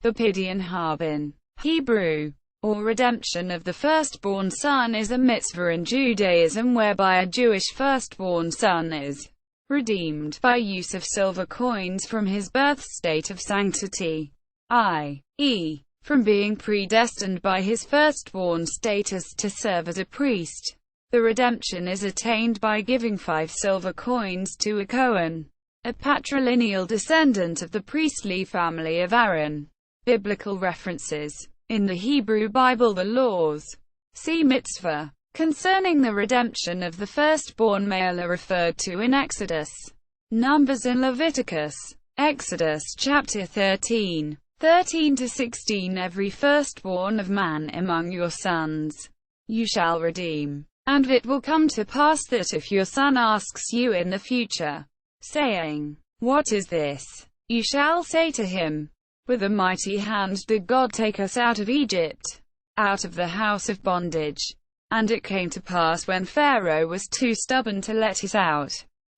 The Pidyon haben, Hebrew, or redemption of the firstborn son, is a mitzvah in Judaism whereby a Jewish firstborn son is redeemed by use of silver coins from his birth state of sanctity, i.e., from being predestined by his firstborn status to serve as a priest. The redemption is attained by giving 5 silver coins to a Kohen, a patrilineal descendant of the priestly family of Aaron. Biblical references. In the Hebrew Bible, the laws, see mitzvah, concerning the redemption of the firstborn male are referred to in Exodus, Numbers and Leviticus. Exodus chapter 13, 13-16. Every firstborn of man among your sons you shall redeem. And it will come to pass that if your son asks you in the future, saying, "What is this?" you shall say to him, "With a mighty hand did God take us out of Egypt, out of the house of bondage. And it came to pass when Pharaoh was too stubborn to let us out,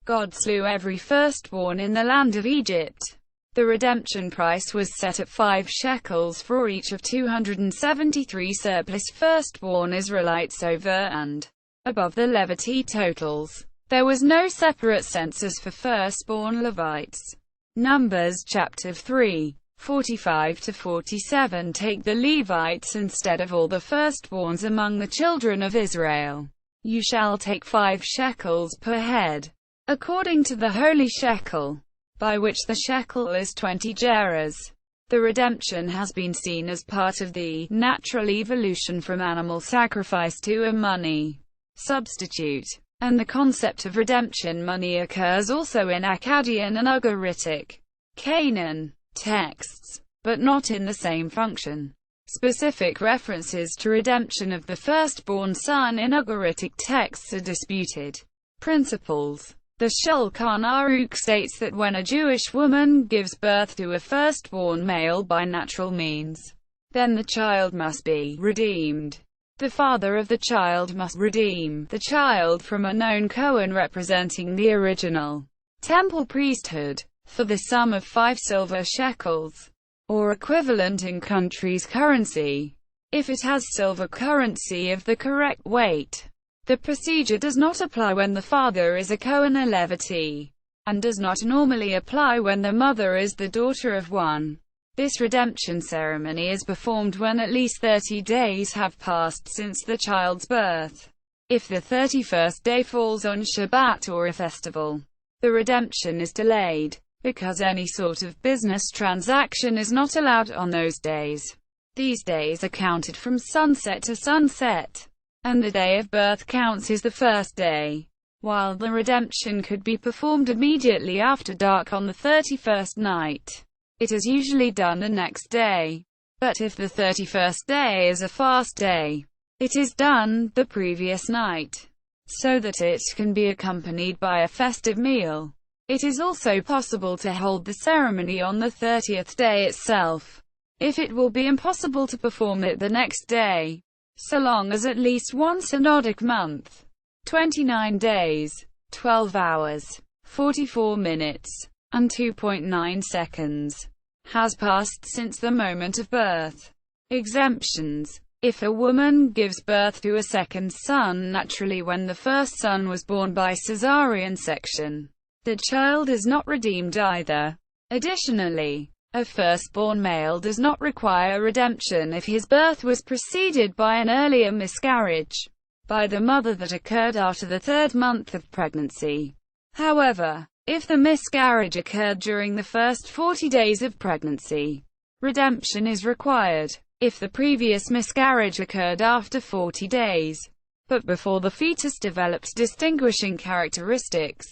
God slew every firstborn in the land of Egypt." The redemption price was set at 5 shekels for each of 273 surplus firstborn Israelites over and above the levity totals. There was no separate census for firstborn Levites. Numbers chapter 3, 45-47. Take the Levites instead of all the firstborns among the children of Israel. You shall take 5 shekels per head, according to the holy shekel, by which the shekel is 20 gerahs. The redemption has been seen as part of the natural evolution from animal sacrifice to a money substitute, and the concept of redemption money occurs also in Akkadian and Ugaritic Canaan texts, but not in the same function. Specific references to redemption of the firstborn son in Ugaritic texts are disputed. Principles. The Shulchan Aruch states that when a Jewish woman gives birth to a firstborn male by natural means, then the child must be redeemed. The father of the child must redeem the child from a known Kohen representing the original temple priesthood, for the sum of 5 silver shekels, or equivalent in country's currency, if it has silver currency of the correct weight. The procedure does not apply when the father is a Kohen or Levite, and does not normally apply when the mother is the daughter of one. This redemption ceremony is performed when at least 30 days have passed since the child's birth. If the 31st day falls on Shabbat or a festival, the redemption is delayed, because any sort of business transaction is not allowed on those days. These days are counted from sunset to sunset, and the day of birth counts as the first day. While the redemption could be performed immediately after dark on the 31st night, it is usually done the next day. But if the 31st day is a fast day, it is done the previous night, so that it can be accompanied by a festive meal. It is also possible to hold the ceremony on the 30th day itself, if it will be impossible to perform it the next day, so long as at least one synodic month, 29 days, 12 hours, 44 minutes, and 2.9 seconds, has passed since the moment of birth. Exemptions. If a woman gives birth to a second son naturally when the first son was born by caesarean section, the child is not redeemed either. Additionally, a firstborn male does not require redemption if his birth was preceded by an earlier miscarriage by the mother that occurred after the 3rd month of pregnancy. However, if the miscarriage occurred during the first 40 days of pregnancy, redemption is required. If the previous miscarriage occurred after 40 days, but before the fetus developed distinguishing characteristics,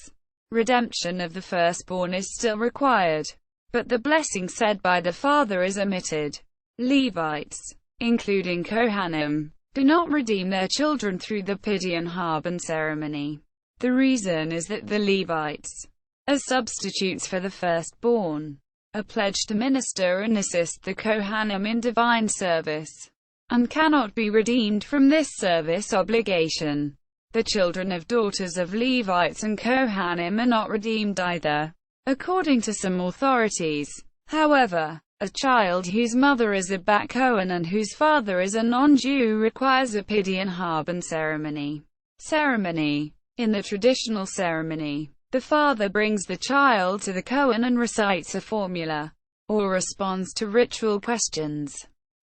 redemption of the firstborn is still required, but the blessing said by the father is omitted. Levites, including Kohanim, do not redeem their children through the Pidyon haben ceremony. The reason is that the Levites, as substitutes for the firstborn, are pledged to minister and assist the Kohanim in divine service, and cannot be redeemed from this service obligation. The children of daughters of Levites and Kohanim are not redeemed either, according to some authorities. However, A child whose mother is a Bat Kohen and whose father is a non-Jew requires a Pidyon haben ceremony. In the traditional ceremony, the father brings the child to the Kohen and recites a formula, or responds to ritual questions,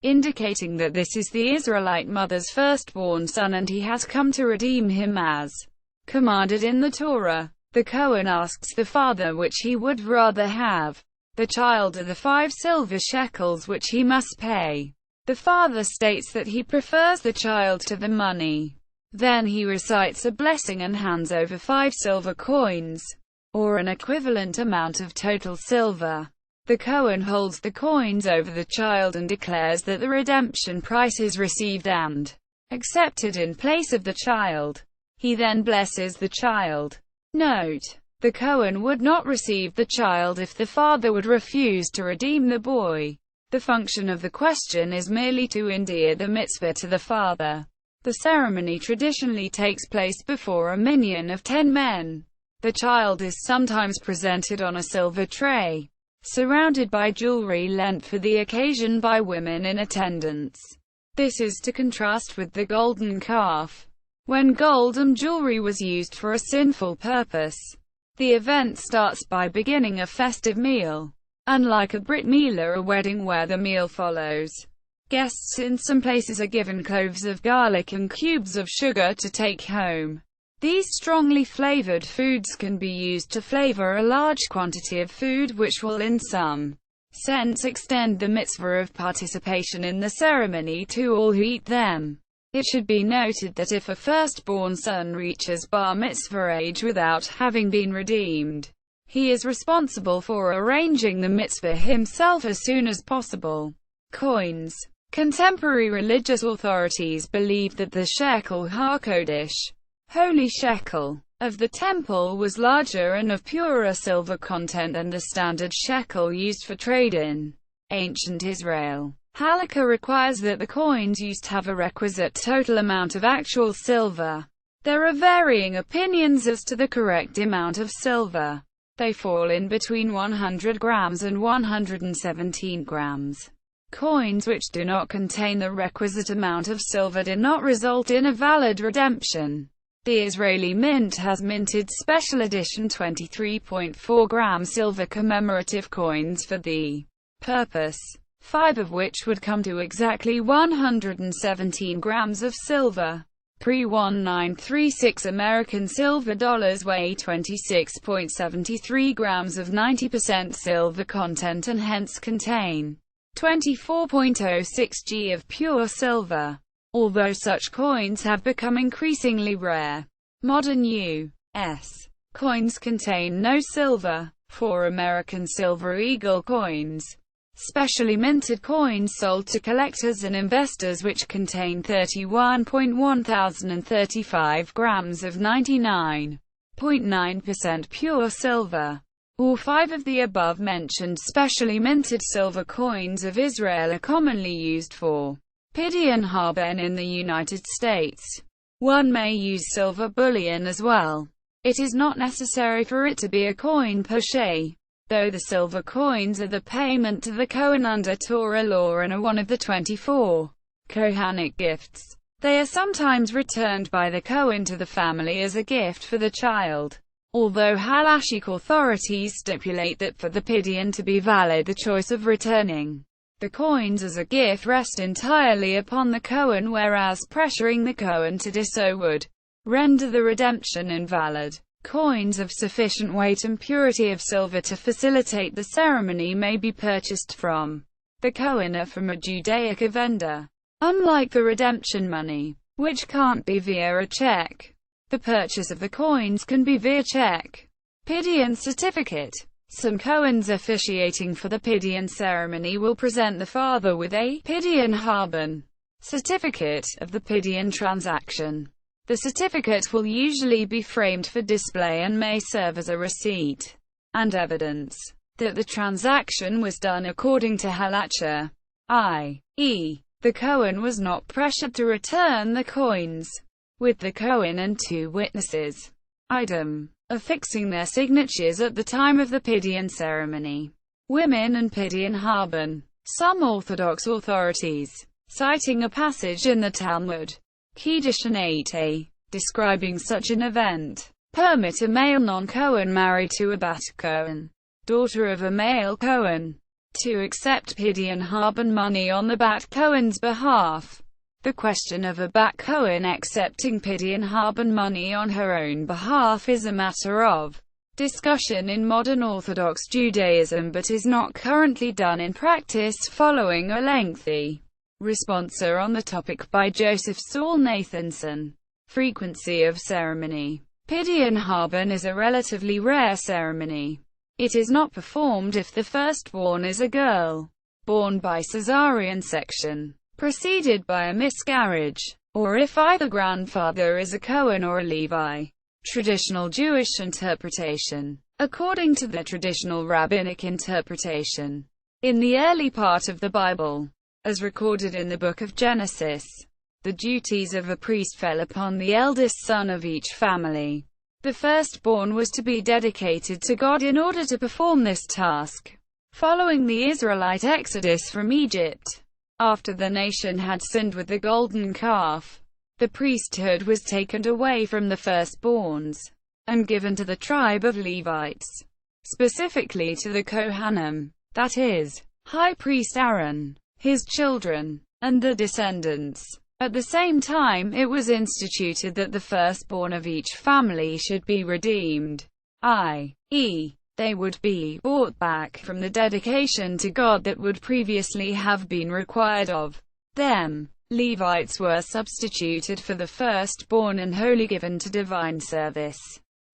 indicating that this is the Israelite mother's firstborn son and he has come to redeem him as commanded in the Torah. The Kohen asks the father which he would rather have, the child or the 5 silver shekels which he must pay. The father states that he prefers the child to the money. Then he recites a blessing and hands over 5 silver coins, or an equivalent amount of total silver. The Kohen holds the coins over the child and declares that the redemption price is received and accepted in place of the child. He then blesses the child. Note: the Kohen would not receive the child if the father would refuse to redeem the boy. The function of the question is merely to endear the mitzvah to the father. The ceremony traditionally takes place before a minyan of 10 men. The child is sometimes presented on a silver tray, surrounded by jewelry lent for the occasion by women in attendance. This is to contrast with the golden calf, when golden jewelry was used for a sinful purpose. The event starts by beginning a festive meal. Unlike a brit milah or a wedding where the meal follows, guests in some places are given cloves of garlic and cubes of sugar to take home. These strongly flavored foods can be used to flavor a large quantity of food, which will in some sense extend the mitzvah of participation in the ceremony to all who eat them. It should be noted that if a firstborn son reaches bar mitzvah age without having been redeemed, he is responsible for arranging the mitzvah himself as soon as possible. Coins. Contemporary religious authorities believe that the shekel HaKodesh, holy shekel, of the temple was larger and of purer silver content than the standard shekel used for trade in ancient Israel. Halakha requires that the coins used have a requisite total amount of actual silver. There are varying opinions as to the correct amount of silver. They fall in between 100 grams and 117 grams. Coins which do not contain the requisite amount of silver do not result in a valid redemption. The Israeli Mint has minted special edition 23.4 gram silver commemorative coins for the purpose, 5 of which would come to exactly 117 grams of silver. Pre-1936 American silver dollars weigh 26.73 grams of 90% silver content and hence contain 24.06 g of pure silver. Although such coins have become increasingly rare, modern U.S. coins contain no silver. 4 American Silver Eagle coins, specially minted coins sold to collectors and investors which contain 31,1035 grams of 99.9% pure silver. All 5 of the above-mentioned specially minted silver coins of Israel are commonly used for Pidyon haben in the United States. One may use silver bullion as well. It is not necessary for it to be a coin per se, though the silver coins are the payment to the Kohen under Torah law and are one of the 24 Kohanic gifts. They are sometimes returned by the Kohen to the family as a gift for the child. Although halachic authorities stipulate that for the Pidyon to be valid the choice of returning the coins as a gift rests entirely upon the Kohen, whereas pressuring the Kohen to do so would render the redemption invalid. Coins of sufficient weight and purity of silver to facilitate the ceremony may be purchased from the Kohen or from a Judaic vendor. Unlike the redemption money, which can't be via a check, the purchase of the coins can be via check. Pidyon certificate. Some Kohens officiating for the Pidyon ceremony will present the father with a Pidyon haben certificate of the Pidyon transaction. The certificate will usually be framed for display and may serve as a receipt and evidence that the transaction was done according to halacha, i.e., the Kohen was not pressured to return the coins, with the Kohen and 2 witnesses, item, affixing their signatures at the time of the Pidyon ceremony. women and Pidyon haben. Some Orthodox authorities, citing a passage in the Talmud, Kedushin 8a, describing such an event, permit a male non-Kohen married to a bat Kohen, daughter of a male Kohen, to accept Pidyon haben money on the bat Kohen's behalf. The question of a bat Kohen accepting Pidyon haben money on her own behalf is a matter of discussion in modern Orthodox Judaism, but is not currently done in practice, following a lengthy response on the topic by Joseph Saul Nathanson. Frequency of ceremony. Pidyon haben is a relatively rare ceremony. It is not performed if the firstborn is a girl, born by caesarean section, preceded by a miscarriage, or if either grandfather is a Kohen or a Levi. Traditional Jewish interpretation. According to the traditional rabbinic interpretation, in the early part of the Bible, as recorded in the book of Genesis, the duties of a priest fell upon the eldest son of each family. The firstborn was to be dedicated to God in order to perform this task. Following the Israelite exodus from Egypt, after the nation had sinned with the golden calf, the priesthood was taken away from the firstborns, and given to the tribe of Levites, specifically to the Kohanim, that is, high priest Aaron, his children, and the descendants. At the same time, it was instituted that the firstborn of each family should be redeemed, i.e., they would be bought back from the dedication to God that would previously have been required of them. Levites were substituted for the firstborn and wholly given to divine service.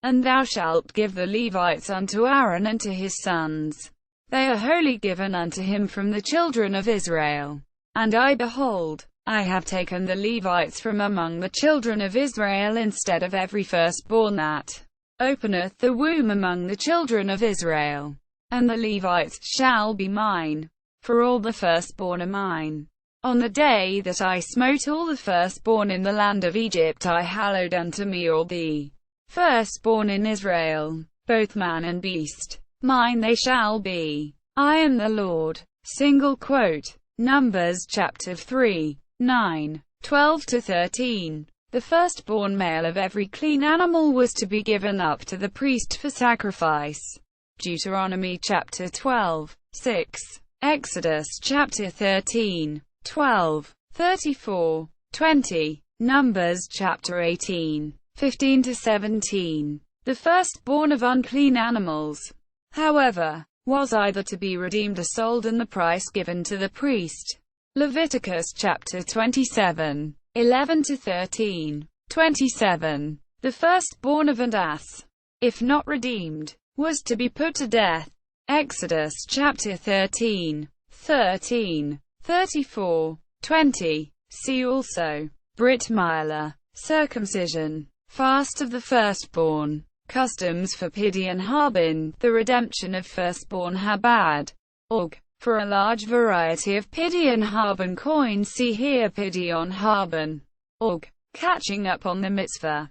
And thou shalt give the Levites unto Aaron and to his sons. They are wholly given unto him from the children of Israel. And I, behold, I have taken the Levites from among the children of Israel instead of every firstborn that openeth the womb among the children of Israel. And the Levites shall be mine, for all the firstborn are mine. On the day that I smote all the firstborn in the land of Egypt, I hallowed unto me all the firstborn in Israel, both man and beast. Mine they shall be. I am the Lord. Single quote. Numbers chapter 3. 9, 12-13. The firstborn male of every clean animal was to be given up to the priest for sacrifice. Deuteronomy chapter 12, 6. Exodus chapter 13, 12, 34, 20. Numbers chapter 18, 15-17. The firstborn of unclean animals, however, was either to be redeemed or sold, and the price given to the priest. Leviticus chapter 27, 11-13, 27. The firstborn of an ass, if not redeemed, was to be put to death. Exodus chapter 13, 13, 34, 20. See also Brit Milah, circumcision, fast of the firstborn, customs for Pidyon haben, the redemption of firstborn Habad. Org. For a large variety of Pidyon haben coins, see here Pidyon haben. Org. Catching up on the mitzvah.